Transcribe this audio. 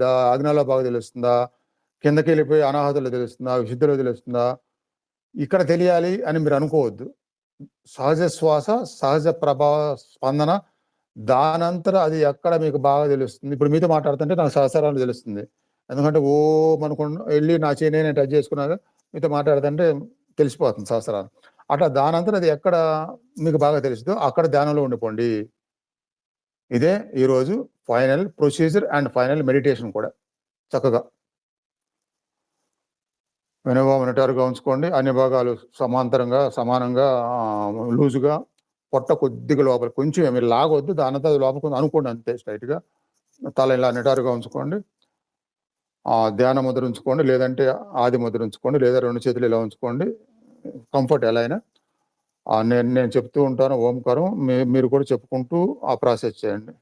తెలుస్తుందా? ఆజ్ఞలో బాగా తెలుస్తుందా? కిందకెళ్ళిపోయి అనాహతలో తెలుస్తుందా? విశుద్ధిలో తెలుస్తుందా? ఇక్కడ తెలియాలి అని మీరు అనుకోవద్దు. సహజ శ్వాస, సహజ ప్రభావ స్పందన దానంతట అది ఎక్కడ మీకు బాగా తెలుస్తుంది. ఇప్పుడు మీతో మాట్లాడుతుంటే నాకు సహస్రాలు తెలుస్తుంది. ఎందుకంటే ఓం అనుకుండా ఎళ్లి నా చేయి నేనే టచ్ చేసుకున్నాక మీతో మాట్లాడుతుంటే తెలిసిపోతుంది సహస్రాలు. అట్లా దానంతట అది ఎక్కడ మీకు బాగా తెలుస్తదో అక్కడ ధ్యానంలో ఉండిపోండి. ఇదే ఈరోజు final procedure and final meditation కూడా చక్కగా. వెనుభాగం నిటారుగా ఉంచుకోండి. అన్ని భాగాలు సమాంతరంగా, సమానంగా లూజుగా, పొట్ట కొద్దిగా లోపల కొంచెం మీరు లాగొద్దు. దానంతా అది లోపలికి అనుకోండి అంతే స్ట్రైట్‌గా. తల ఇలా నిటారుగా ఉంచుకోండి. ధ్యాన ముద్ర ఉంచుకోండి. లేదంటే ఆది ముద్ర ఉంచుకోండి. లేదా 2 చేతులు ఇలా ఉంచుకోండి. కంఫర్ట్ ఎలా అయినా. నేను చెప్తూ ఉంటాను ఓంకారం. మీరు కూడా చెప్పుకుంటూ ఆ ప్రాసెస్ చేయండి.